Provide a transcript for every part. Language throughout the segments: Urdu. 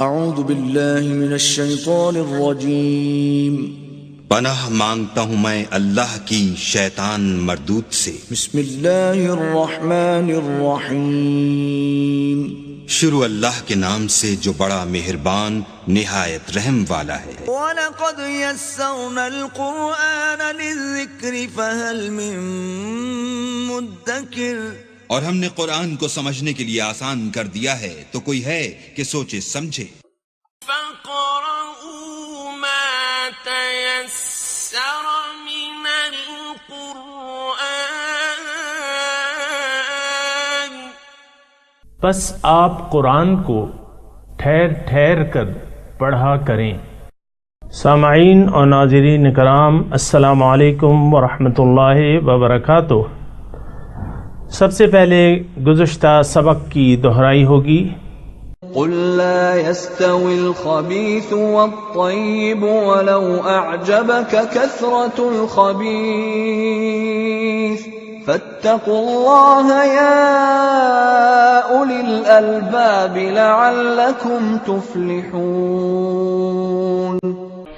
اعوذ باللہ من الشیطان الرجیم پناہ مانگتا ہوں میں اللہ کی شیطان مردود سے۔ بسم اللہ الرحمن الرحیم شروع اللہ کے نام سے جو بڑا مہربان نہایت رحم والا ہے۔ وَلَقَدْ يَسَّرْنَا الْقُرْآنَ لِلذِّكْرِ فَهَلْ مِن مُدَّكِرٍ، اور ہم نے قرآن کو سمجھنے کے لیے آسان کر دیا ہے تو کوئی ہے کہ سوچے سمجھے۔ فَقْرَؤُوا مَا تَيَسَّرَ مِنَ الْقُرْآنِ، پس آپ قرآن کو ٹھہر ٹھہر کر پڑھا کریں۔ سامعین اور ناظرین کرام، السلام علیکم ورحمۃ اللہ وبرکاتہ۔ سب سے پہلے گزشتہ سبق کی دہرائی ہوگی۔ قل لا يستوي الخبيث والطيب ولو أعجبك كثرة الخبيث فاتقوا الله يا أولي الألباب لعلكم تفلحون۔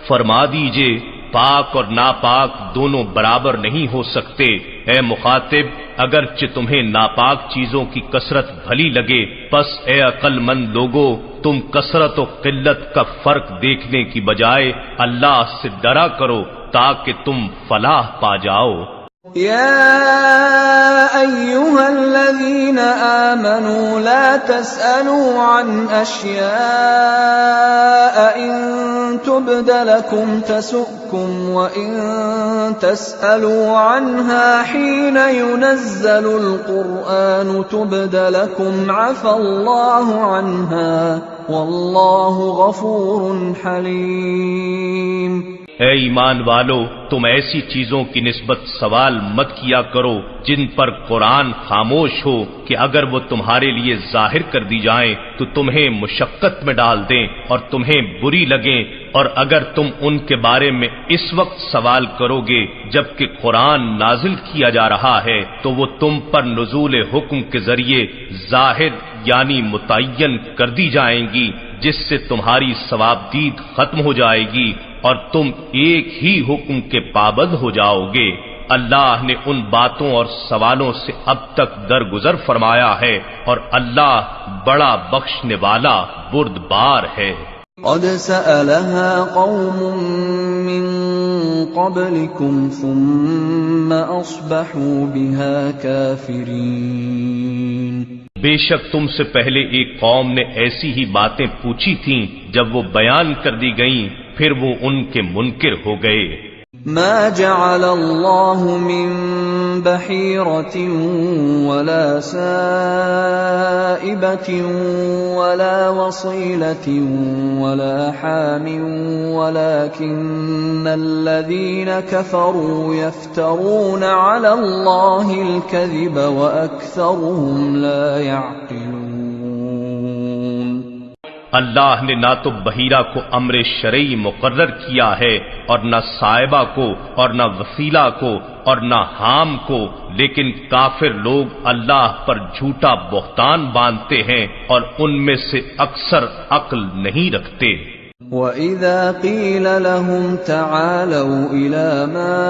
فرما دیجئے پاک اور ناپاک دونوں برابر نہیں ہو سکتے۔ اے مخاطب، اگرچہ تمہیں ناپاک چیزوں کی کثرت بھلی لگے، پس اے عقل مند لوگو، تم کثرت و قلت کا فرق دیکھنے کی بجائے اللہ سے ڈرا کرو تاکہ تم فلاح پا جاؤ۔ يا أيها الذين آمنوا لا تسألوا عن أشياء إن تبد لكم تسؤكم وإن تسألوا عنها حين ينزل القرآن تبد لكم عفى الله عنها والله غفور حليم۔ اے ایمان والو، تم ایسی چیزوں کی نسبت سوال مت کیا کرو جن پر قرآن خاموش ہو کہ اگر وہ تمہارے لیے ظاہر کر دی جائیں تو تمہیں مشقت میں ڈال دیں اور تمہیں بری لگیں، اور اگر تم ان کے بارے میں اس وقت سوال کرو گے جبکہ قرآن نازل کیا جا رہا ہے تو وہ تم پر نزول حکم کے ذریعے ظاہر یعنی متعین کر دی جائیں گی، جس سے تمہاری ثوابدید ختم ہو جائے گی اور تم ایک ہی حکم کے پابند ہو جاؤ گے۔ اللہ نے ان باتوں اور سوالوں سے اب تک درگزر فرمایا ہے اور اللہ بڑا بخشنے والا بردبار ہے۔ قد سألها قوم من قبلكم ثم أصبحوا بها كافرين۔ بے شک تم سے پہلے ایک قوم نے ایسی ہی باتیں پوچھی تھیں، جب وہ بیان کر دی گئیں پھر وہ ان کے منکر ہو گئے۔ ما جعل اللہ من بحیرة ولا سائبة ولا وصیلة ولا حام ولكن الذین كفروا يفترون على اللہ الكذب وأکثرهم لا يعقلون۔ اللہ نے نہ تو بحیرہ کو امر شرعی مقرر کیا ہے اور نہ صائبہ کو اور نہ وسیلہ کو اور نہ حام کو، لیکن کافر لوگ اللہ پر جھوٹا بہتان باندھتے ہیں اور ان میں سے اکثر عقل نہیں رکھتے۔ وَإِذَا قِيلَ لَهُمْ تَعَالَوْا إِلَى مَا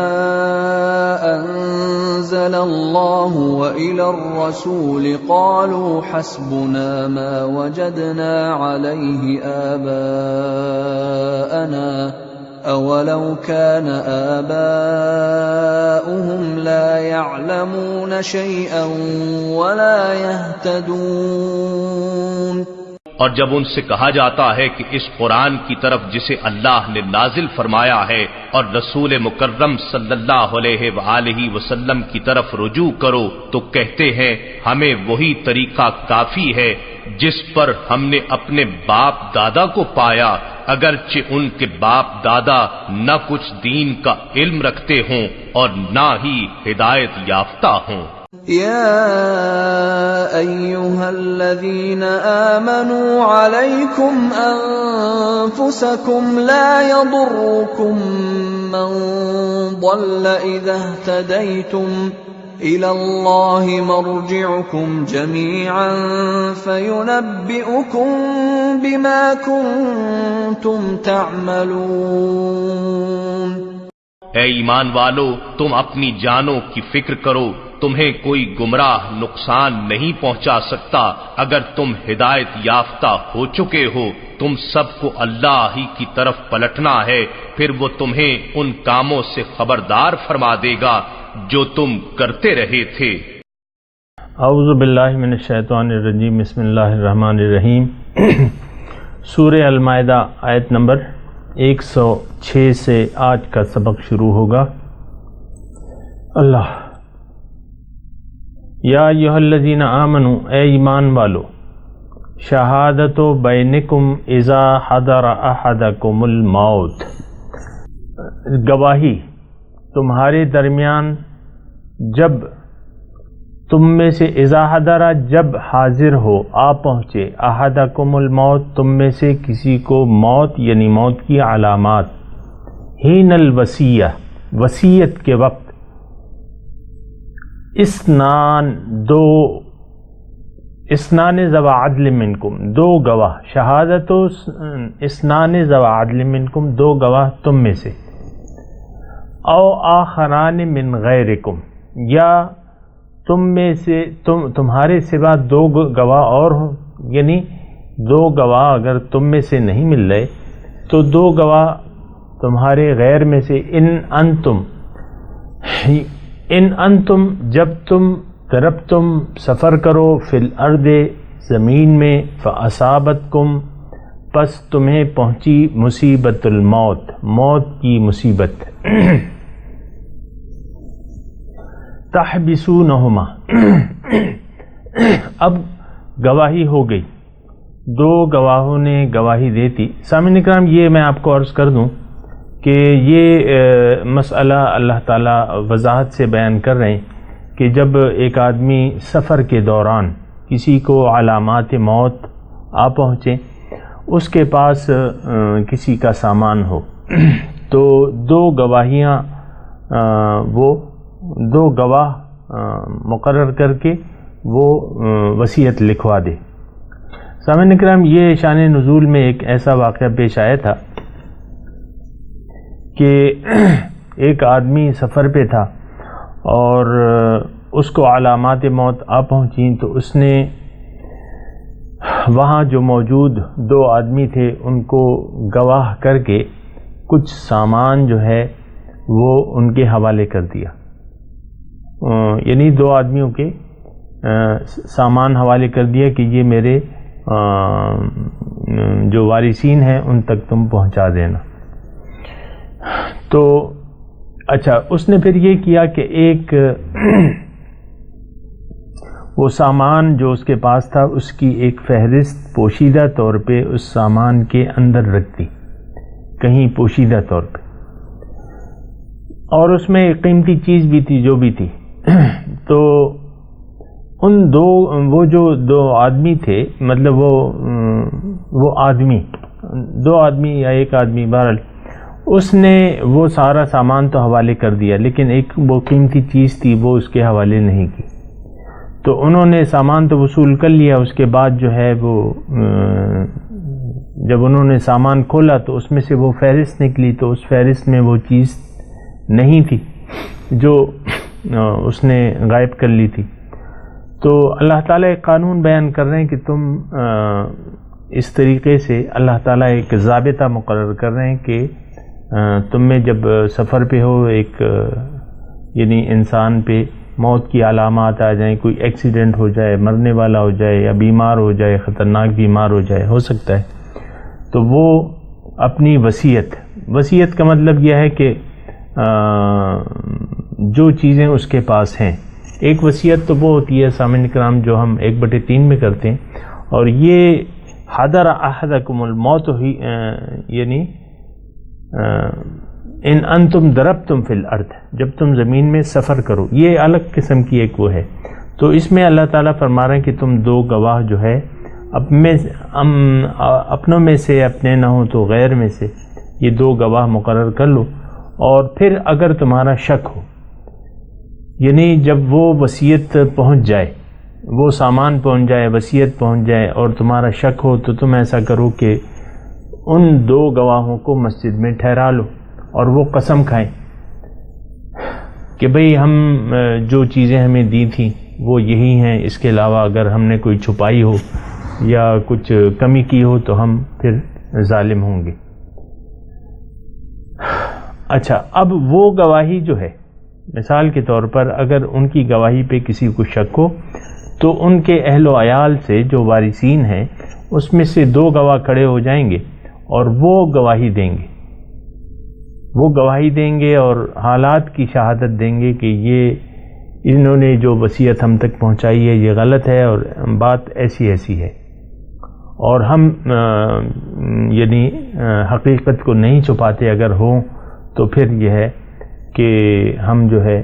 أَنزَلَ اللَّهُ وَإِلَى الرَّسُولِ قَالُوا حَسْبُنَا مَا وَجَدْنَا عَلَيْهِ آبَاءَنَا أَوَلَوْ كَانَ آبَاؤُهُمْ لَا يَعْلَمُونَ شَيْئًا وَلَا يَهْتَدُونَ۔ اور جب ان سے کہا جاتا ہے کہ اس قرآن کی طرف جسے اللہ نے نازل فرمایا ہے اور رسول مکرم صلی اللہ علیہ وآلہ وسلم کی طرف رجوع کرو تو کہتے ہیں ہمیں وہی طریقہ کافی ہے جس پر ہم نے اپنے باپ دادا کو پایا، اگرچہ ان کے باپ دادا نہ کچھ دین کا علم رکھتے ہوں اور نہ ہی ہدایت یافتہ ہوں۔ يا أيها الذين آمنوا عليكم أنفسكم لا يضركم من ضل إذا اهتديتم إِلَى اللَّهِ مَرْجِعُكُمْ جَمِيعًا فَيُنَبِّئُكُم بِمَا كُنتُمْ تَعْمَلُونَ۔ اے ایمان والو، تم اپنی جانوں کی فکر کرو، تمہیں کوئی گمراہ نقصان نہیں پہنچا سکتا اگر تم ہدایت یافتہ ہو چکے ہو۔ تم سب کو اللہ ہی کی طرف پلٹنا ہے، پھر وہ تمہیں ان کاموں سے خبردار فرما دے گا جو تم کرتے رہے تھے۔ اعوذ باللہ من الشیطان الرجیم، بسم اللہ الرحمن الرحیم۔ سورہ المائدہ آیت نمبر 106 سے آج کا سبق شروع ہوگا۔ اللہ یا ایھا الذین آمنوا، اے ایمان والو، شہادت بینکم اذا حضر احدکم الموت، گواہی تمہارے درمیان جب تم میں سے اذا حضر جب حاضر ہو، آ پہنچے، احدکم الموت تم میں سے کسی کو موت یعنی موت کی علامات، حین الوصیہ وصیت کے وقت، اسنان ذو عدل منکم دو گواہ، شہادت اسنان ذو عدل منکم دو گواہ تم میں سے، او آخران من غیرکم یا تم میں سے تمہارے سوا دو گواہ اور ہوں، یعنی دو گواہ اگر تم میں سے نہیں مل رہے تو دو گواہ تمہارے غیر میں سے، ان انتم جب تم ضربتم سفر کرو، فی الارض زمین میں، فاصابتکم پس تمہیں پہنچی مصیبت الموت موت کی مصیبت، تحبسونہما اب گواہی ہو گئی، دو گواہوں نے گواہی دیتی۔ سامعین کرام، یہ میں آپ کو عرض کر دوں کہ یہ مسئلہ اللہ تعالیٰ وضاحت سے بیان کر رہے ہیں کہ جب ایک آدمی سفر کے دوران کسی کو علامات موت آ پہنچے، اس کے پاس کسی کا سامان ہو تو دو گواہیاں وہ دو گواہ مقرر کر کے وہ وصیت لکھوا دے۔ سامعین کرام، یہ شان نزول میں ایک ایسا واقعہ پیش آیا تھا کہ ایک آدمی سفر پہ تھا اور اس کو علامات موت آ پہنچیں تو اس نے وہاں جو موجود دو آدمی تھے ان کو گواہ کر کے کچھ سامان جو ہے وہ ان کے حوالے کر دیا، یعنی دو آدمیوں کے سامان حوالے کر دیا کہ یہ میرے جو وارثین ہیں ان تک تم پہنچا دینا۔ تو اچھا، اس نے پھر یہ کیا کہ ایک وہ سامان جو اس کے پاس تھا اس کی ایک فہرست پوشیدہ طور پہ اس سامان کے اندر رکھ دی، کہیں پوشیدہ طور پہ، اور اس میں ایک قیمتی چیز بھی تھی جو بھی تھی۔ تو ان وہ جو دو آدمی تھے، مطلب وہ آدمی دو آدمی یا ایک آدمی، بہرحال اس نے وہ سارا سامان تو حوالے کر دیا لیکن ایک وہ قیمتی چیز تھی وہ اس کے حوالے نہیں کی۔ تو انہوں نے سامان تو وصول کر لیا، اس کے بعد جو ہے وہ جب انہوں نے سامان کھولا تو اس میں سے وہ فہرست نکلی، تو اس فہرست میں وہ چیز نہیں تھی جو اس نے غائب کر لی تھی۔ تو اللہ تعالیٰ ایک قانون بیان کر رہے ہیں کہ تم اس طریقے سے اللہ تعالیٰ ایک ضابطہ مقرر کر رہے ہیں کہ تم میں جب سفر پہ ہو، ایک یعنی انسان پہ موت کی علامات آ جائیں، کوئی ایکسیڈنٹ ہو جائے، مرنے والا ہو جائے یا بیمار ہو جائے، خطرناک بیمار ہو جائے، ہو سکتا ہے، تو وہ اپنی وصیت کا مطلب یہ ہے کہ جو چیزیں اس کے پاس ہیں، ایک وصیت تو وہ ہوتی ہے سامعین کرام جو ہم 1/3 میں کرتے ہیں، اور یہ حضر احدکم الموت ہی یعنی ان انتم ضربتم فی الارض، جب تم زمین میں سفر کرو، یہ الگ قسم کی ایک وہ ہے۔ تو اس میں اللہ تعالیٰ فرما رہے ہیں کہ تم دو گواہ جو ہے اپنوں میں سے، اپنے نہ ہو تو غیر میں سے، یہ دو گواہ مقرر کر لو، اور پھر اگر تمہارا شک ہو یعنی جب وہ وصیت پہنچ جائے، وہ سامان پہنچ جائے، وصیت پہنچ جائے اور تمہارا شک ہو تو تم ایسا کرو کہ ان 2 گواہوں کو مسجد میں ٹھہرا لو اور وہ قسم کھائیں کہ بھئی ہم جو چیزیں ہمیں دی تھیں وہ یہی ہیں، اس کے علاوہ اگر ہم نے کوئی چھپائی ہو یا کچھ کمی کی ہو تو ہم پھر ظالم ہوں گے۔ اچھا، اب وہ گواہی جو ہے، مثال کے طور پر اگر ان کی گواہی پہ کسی کو شک ہو تو ان کے اہل و عیال سے جو وارثین ہیں اس میں سے 2 گواہ کھڑے ہو جائیں گے اور وہ گواہی دیں گے اور حالات کی شہادت دیں گے کہ یہ انہوں نے جو وصیت ہم تک پہنچائی ہے یہ غلط ہے اور بات ایسی ایسی ہے، اور ہم یعنی حقیقت کو نہیں چھپاتے، اگر ہوں تو پھر یہ ہے کہ ہم جو ہے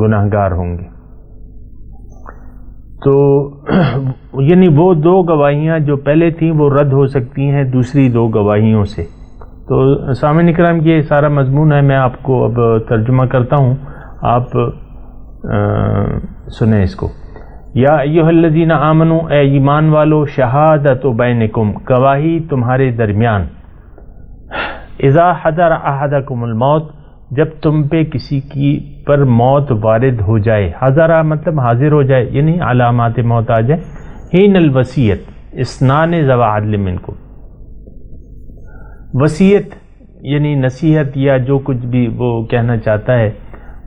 گناہ گار ہوں گے۔ تو یعنی وہ 2 گواہیاں جو پہلے تھیں وہ رد ہو سکتی ہیں دوسری 2 گواہیوں سے۔ تو سامعین کرام یہ سارا مضمون ہے، میں آپ کو اب ترجمہ کرتا ہوں، آپ سنیں اس کو۔ یا ایھا الذین آمنوا، اے ایمان والو، شہادت بینکم، گواہی تمہارے درمیان، اذا حضر احدکم الموت، جب تم پہ کسی کی پر موت وارد ہو جائے، حضرہ مطلب حاضر ہو جائے، یعنی علامات موت آ جائے، حین الوصیت اثنان ذوی عدل منکم، وصیت یعنی نصیحت یا جو کچھ بھی وہ کہنا چاہتا ہے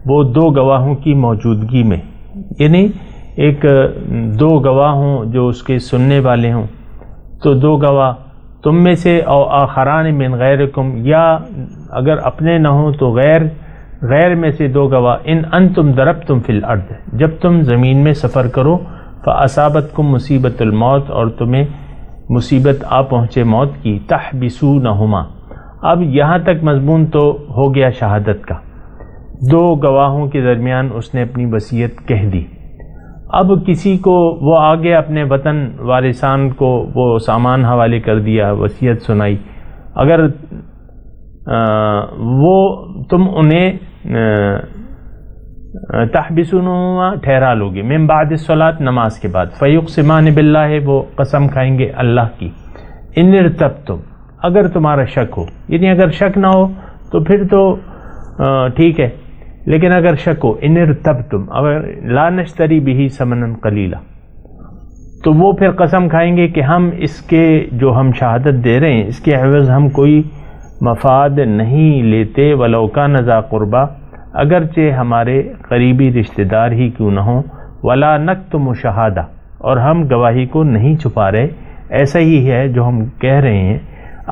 وہ 2 گواہوں کی موجودگی میں، یعنی ایک 2 گواہ ہوں جو اس کے سننے والے ہوں، تو 2 گواہ تم میں سے، او آخران من غیرکم، یا اگر اپنے نہ ہوں تو غیر میں سے 2 گواہ، ان انتم ضربتم فی الارض، جب تم زمین میں سفر کرو، فاصابتکم مصیبت الموت، اور تمہیں مصیبت آ پہنچے موت کی، تحبسونہما، اب یہاں تک مضمون تو ہو گیا شہادت کا، 2 گواہوں کے درمیان اس نے اپنی وصیت کہہ دی۔ اب کسی کو وہ آگے اپنے وطن وارثان کو وہ سامان حوالے کر دیا، وصیت سنائی، اگر وہ تم انہیں تحبسونہما ٹھہرا لوگے، من بعد الصلاۃ، نماز کے بعد، فیقسمان باللہ، وہ قسم کھائیں گے اللہ کی، ان ارتبتم، اگر تمہارا شک ہو، یعنی اگر شک نہ ہو تو پھر تو ٹھیک ہے، لیکن اگر شک ہو، ان ارتبتم، اگر لا نشتری بہ ثمنا قلیلا، تو وہ پھر قسم کھائیں گے کہ ہم اس کے جو ہم شہادت دے رہے ہیں اس کے عوض ہم کوئی مفاد نہیں لیتے، ولو کان ذا قربا، اگرچہ ہمارے قریبی رشتہ دار ہی کیوں نہ ہوں، ولا نکتم شہادہ، اور ہم گواہی کو نہیں چھپا رہے، ایسا ہی ہے جو ہم کہہ رہے ہیں،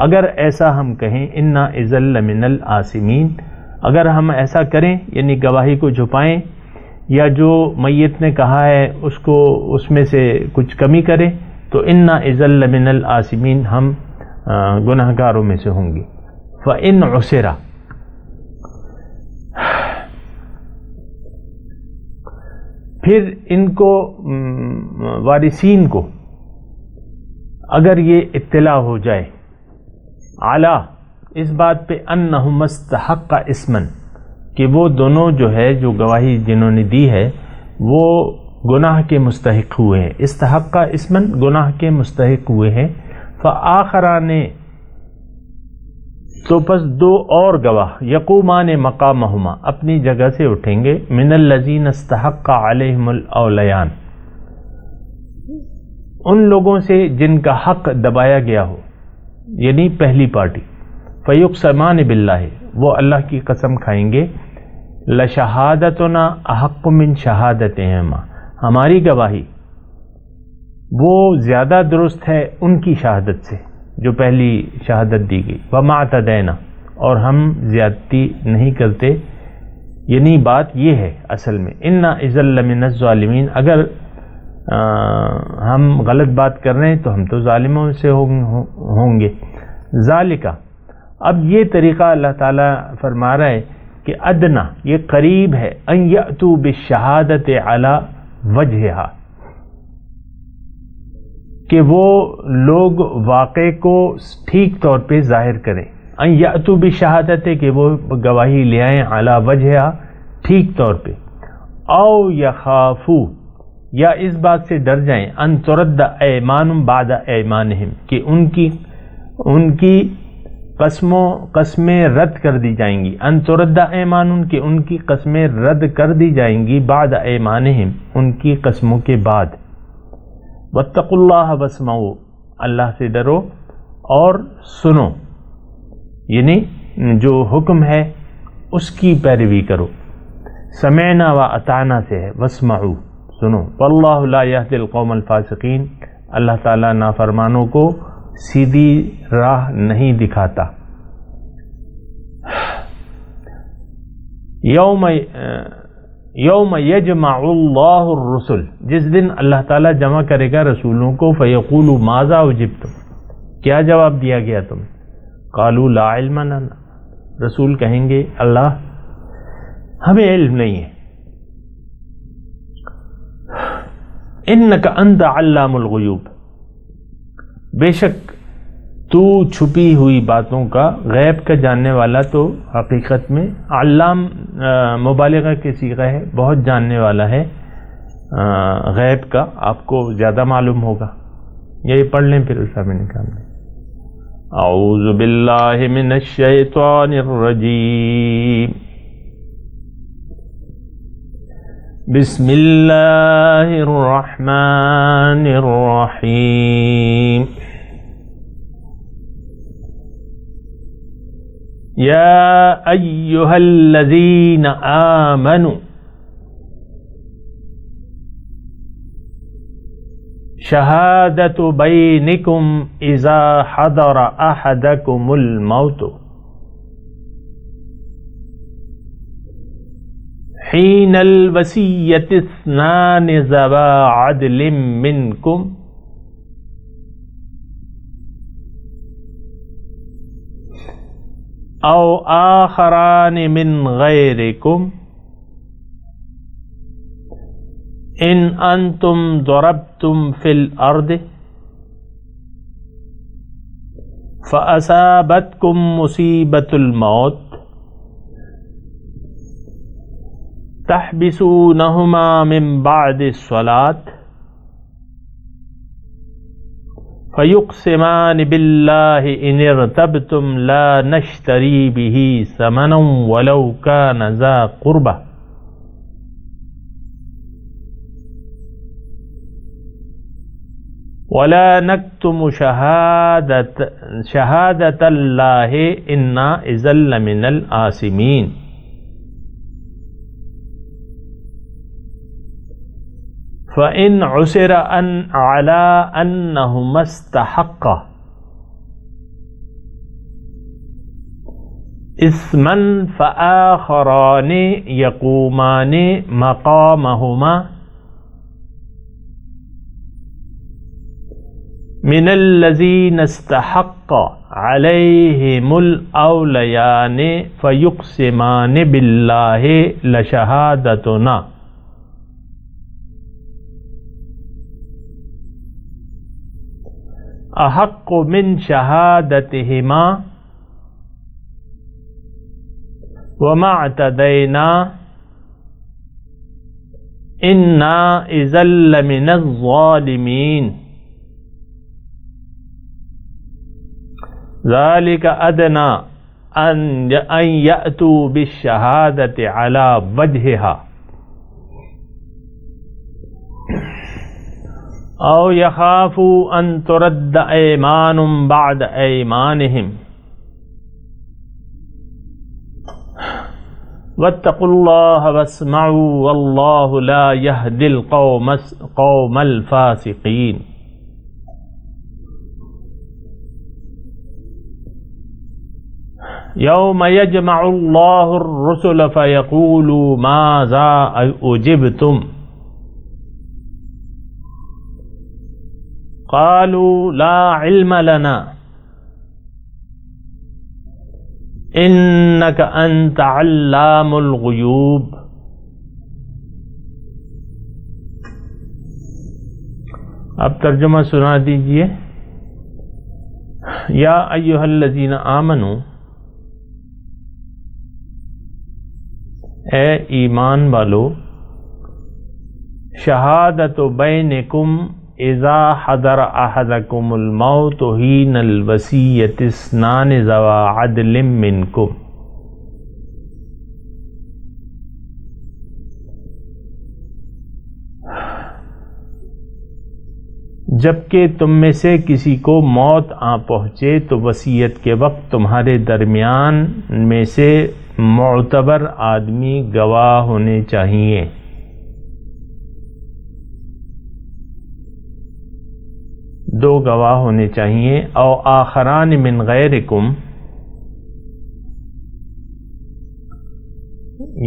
اگر ایسا ہم کہیں، انا اذا لمن الآثمین، اگر ہم ایسا کریں یعنی گواہی کو چھپائیں یا جو میت نے کہا ہے اس کو اس میں سے کچھ کمی کریں، تو انا اذا لمن الآثمین، ہم گناہ گاروں میں سے ہوں گے۔ فإن عسر، پھر ان کو وارثین کو اگر یہ اطلاع ہو جائے، اعلیٰ اس بات پہ، انہم استحق اسمن، کہ وہ دونوں جو ہے جو گواہی جنہوں نے دی ہے وہ گناہ کے مستحق ہوئے ہیں، استحق اسمن، گناہ کے مستحق ہوئے ہیں، فآخران، تو پس 2 اور گواہ، یقومان مقامہما، اپنی جگہ سے اٹھیں گے، من الذین استحق علیہم الاولیان، ان لوگوں سے جن کا حق دبایا گیا ہو، یعنی پہلی پارٹی، فیقسمان باللہ، وہ اللہ کی قسم کھائیں گے، لشہادتنا احق من شہادتہما، ہماری گواہی وہ زیادہ درست ہے ان کی شہادت سے جو پہلی شہادت دی گئی، وما اعتدینا، اور ہم زیادتی نہیں کرتے، یعنی بات یہ ہے اصل میں، انا اذا لمن الظالمین، اگر ہم غلط بات کر رہے ہیں تو ہم تو ظالموں سے ہوں گے۔ ذالکہ، اب یہ طریقہ اللہ تعالیٰ فرما رہا ہے کہ ادنا، یہ قریب ہے، ان یأتوا بالشہادت علی وجہہا، کہ وہ لوگ واقعے کو ٹھیک طور پہ ظاہر کریں، ان یأتوا بالشہادت، کہ وہ گواہی لے آئیں، علی وجہہا، ٹھیک طور پہ، او یخافو یا اس بات سے ڈر جائیں ان ترد ایمان بعد ایمانہم کہ ان کی قسمیں رد کر دی جائیں گی، ان ترد ایمان کہ ان کی قسمیں رد کر دی جائیں گی بعد ایمانہم ان کی قسموں کے بعد۔ واتقوا اللہ واسمعوا اللہ سے ڈرو اور سنو، یعنی جو حکم ہے اس کی پیروی کرو۔ سمعنا و اطعنا سے ہے، واسمعوا سنو۔ واللہ لا یہدی القوم الفاسقین اللہ تعالیٰ نافرمانوں کو سیدھی راہ نہیں دکھاتا۔ یوم یجمع اللہ الرسل جس دن اللہ تعالیٰ جمع کرے گا رسولوں کو، فیقول ماذا اجبتم کیا جواب دیا گیا تم؟ قالوا لا علم لنا رسول کہیں گے اللہ ہمیں علم نہیں ہے۔ انک انت علام الغیوب بے شک تو چھپی ہوئی باتوں کا غیب کا جاننے والا تو حقیقت میں علام مبالغہ کی صیغہ ہے، بہت جاننے والا ہے غیب کا، آپ کو زیادہ معلوم ہوگا۔ یہ پڑھ لیں پھر اس میں نکال لیں۔ اعوذ باللہ من الشیطان الرجیم بسم اللہ الرحمن الرحیم یا ایہا الذین آمنوا شہادت بینکم اذا حضر احدکم الموت حین الوصیۃ اثنان ذوی عدل منکم او آخران من غیرکم ان انتم ضربتم فی الارض فاصابتکم مصیبۃ الموت تحبسونہما من بعد الصلاۃ فیقسمان باللہ ان ارتبتم لا نشتری بہ ثمنا ولو کان ذا قربہ ولا نکتم شہادت اللہ انا اذا لمن الآثمین فإن عسر على أنهما استحقا إثما فآخران يقومان مقامهما من الذين استحق عليهم الأوليان فيقسمان بالله لشهادتنا احق من شہادتہما وما اعتدینا انا اذا لمن الظالمین ذلك ادنى ان یأتوا بالشہادۃ علی وجہها او یخافوا ان ترد ایمان بعد ایمانہم واتقوا اللہ واسمعوا واللہ لا یہدی القوم الفاسقین۔ یوم یجمع اللہ الرسل فیقول ماذا اجبتم قالوا لا علم لنا انك انت علام الغیوب۔ اب ترجمہ سنا دیجئے۔ یا ایھا الذین آمنوا اے ایمان والو شہادت بینکم اذا حضر احدکم الموت حین الوصیۃ اثنان ذوا عدل منکم. جبکہ تم میں سے کسی کو موت آ پہنچے تو وصیت کے وقت تمہارے درمیان میں سے معتبر آدمی گواہ ہونے چاہیے. دو گواہ ہونے چاہیے. او آخران من غیرکم،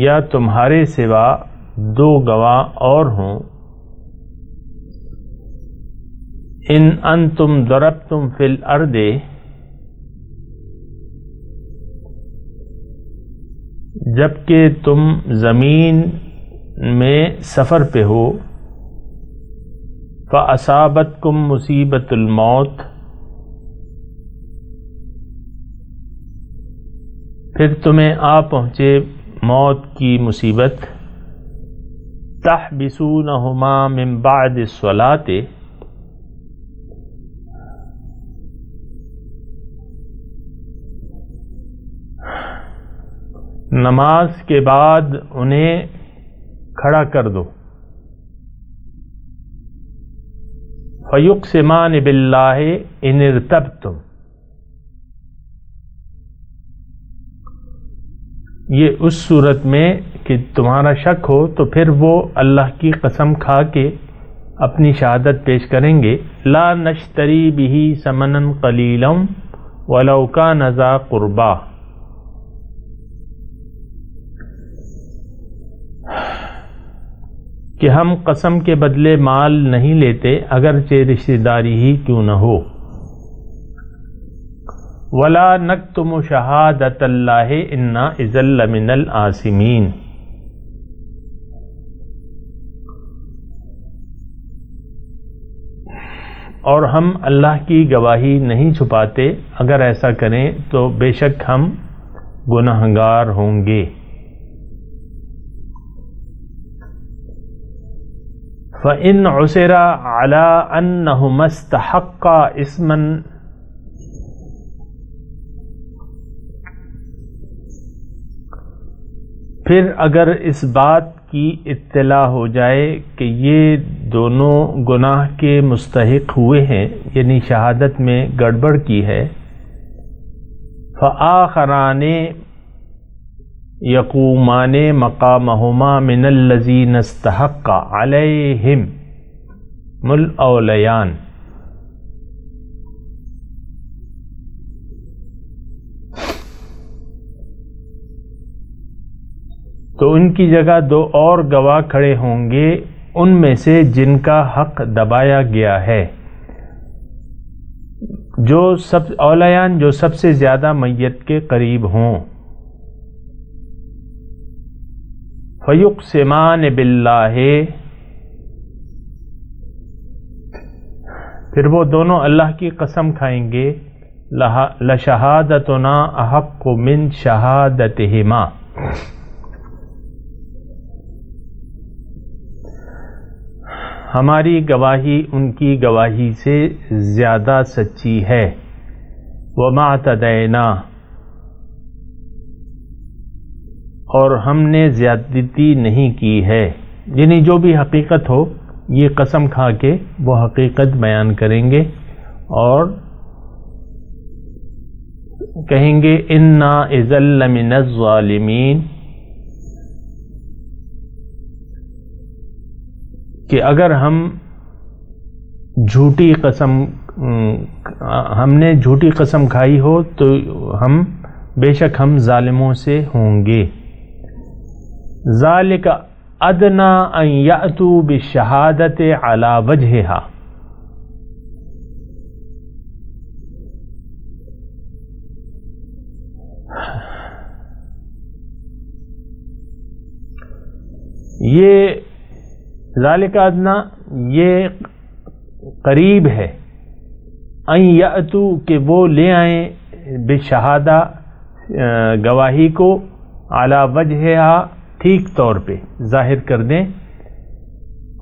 یا تمہارے سوا دو گواہ اور ہوں. ان انتم ضربتم فی الارض، جبکہ تم زمین میں سفر پہ ہو. فاصابتکم مصیبت الموت، پھر تمہیں آ پہنچے موت کی مصیبت. تحبسونہما من بعد الصلاۃ، نماز کے بعد انہیں کھڑا کر دو. فیقسمان باللہ ان ارتبتم، یہ اس صورت میں کہ تمہارا شک ہو تو پھر وہ اللہ کی قسم کھا کے اپنی شہادت پیش کریں گے. لا نشتری بہ ثمنا قلیلا ولو کان ذا قربا، کہ ہم قسم کے بدلے مال نہیں لیتے اگرچہ رشتہ داری ہی کیوں نہ ہو. ولا نکتم شہادۃ اللہ انا اذا لمن الآثمین، اور ہم اللہ کی گواہی نہیں چھپاتے، اگر ایسا کریں تو بے شک ہم گنہگار ہوں گے. فَإِنْ عُثِرَ عَلَىٰ أَنَّهُمَا اسْتَحَقَّا إِثْمًا، پھر اگر اس بات کی اطلاع ہو جائے کہ یہ دونوں گناہ کے مستحق ہوئے ہیں، یعنی شہادت میں گڑبڑ کی ہے. فآخران یقومان مقامہما من الذین استحق علیہم الاولیان، تو ان کی جگہ دو اور گواہ کھڑے ہوں گے ان میں سے جن کا حق دبایا گیا ہے، اولیان جو سب سے زیادہ میت کے قریب ہوں. فیقسمان باللہ، پھر وہ دونوں اللہ کی قسم کھائیں گے. لشہادتنا احق من شہادتہما، ہماری گواہی ان کی گواہی سے زیادہ سچی ہے. وما اعتدینا، اور ہم نے زیادتی نہیں کی ہے. یعنی جو بھی حقیقت ہو یہ قسم کھا کے وہ حقیقت بیان کریں گے اور کہیں گے انا اذا لمن الظالمین، کہ اگر ہم نے جھوٹی قسم کھائی ہو تو بے شک ہم ظالموں سے ہوں گے. ذالک ادنا ان یأتوا بالشہادۃ علی وجہہا، یہ ذالک ادنا یہ قریب ہے. ان یأتوا کہ وہ لے آئیں بالشہادہ گواہی کو، علی وجہہا ٹھیک طور پہ ظاہر کر دیں.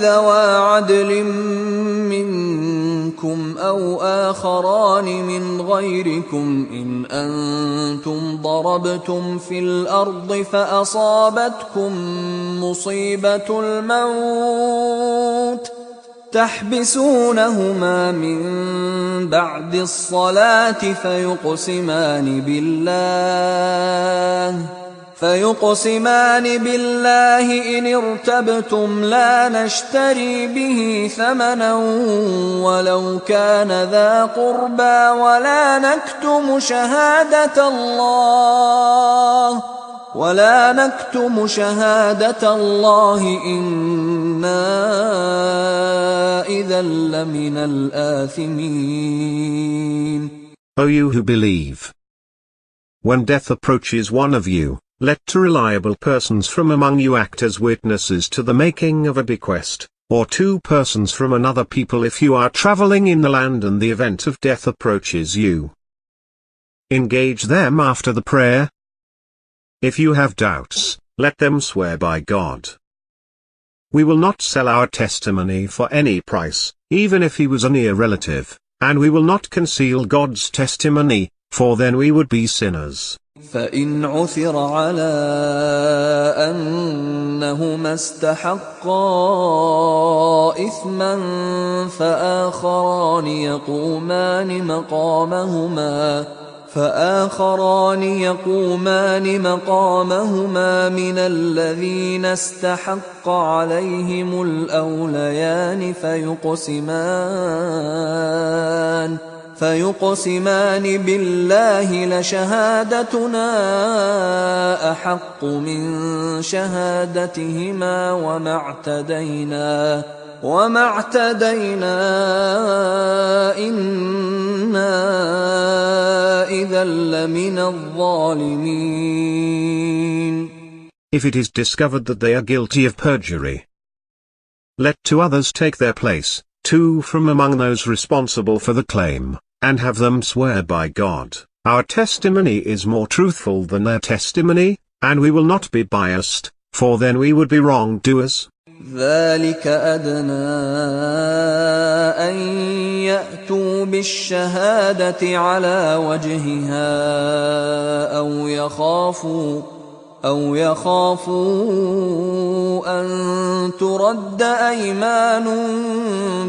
ذوا عدل منكم أو آخران من غيركم إن أنتم ضربتم في الأرض فأصابتكم مصيبة الموت تحبسونهما من بعد الصلاة فيقسمان بالله إن ارتبتم لا نشتري به ثمنا ولو كان ذا قربى ولا نكتم شهادة الله إنا إذا لمن الآثمين. O you who believe, when death approaches one of you, let two reliable persons from among you act as witnesses to the making of a bequest, or two persons from another people if you are traveling in the land and the event of death approaches you. Engage them after the prayer. If you have doubts, let them swear by God. We will not sell our testimony for any price, even if he was a near relative, and we will not conceal God's testimony, for then we would be sinners. فإن عثر على أنهما استحقا إثما فآخران يقومان مقامهما من الذين استحق عليهم الأوليان فيقسمان بالله لشهادتنا أحق من شهادتهما وما اعتدينا إنا إذا لمن الظالمين. If it is discovered that they are guilty of perjury, let two others take their place, two from among those responsible for the claim, and have them swear by God, our testimony is more truthful than their testimony, and we will not be biased, for then we would be wrongdoers. ذلك أدنى أن يأتوا بالشهادة على وجهها أو يخافوا أن ترد أيمان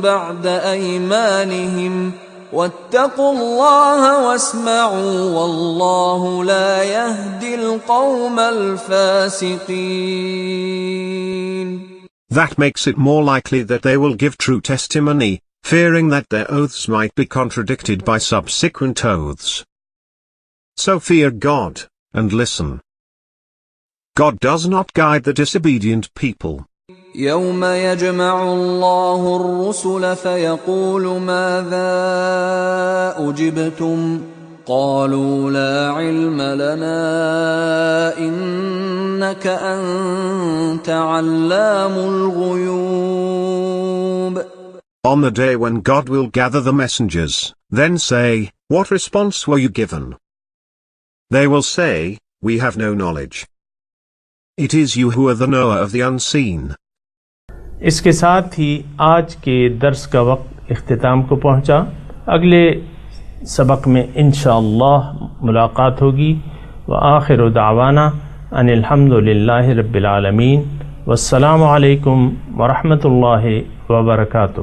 بعد أيمانهم واتقوا الله واسمعوا والله لا يهدي القوم الفاسقين. That makes it more likely that they will give true testimony, fearing that their oaths might be contradicted by subsequent oaths. So fear God, and listen. God does not guide the disobedient people. يوم يجمع الله الرسل فيقول ماذا أجبتم قالوا لا علم لنا إنك أنت علام الغيوب. On the day when God will gather the messengers, then say, what response were you given? They will say, we have no knowledge. It is you who are the knower of the unseen. اس کے ساتھ ہی آج کے درس کا وقت اختتام کو پہنچا. اگلے سبق میں انشاءاللہ ملاقات ہوگی. وآخر دعوانا ان الحمد للہ رب العالمین. والسلام علیکم ورحمۃ اللہ وبرکاتہ.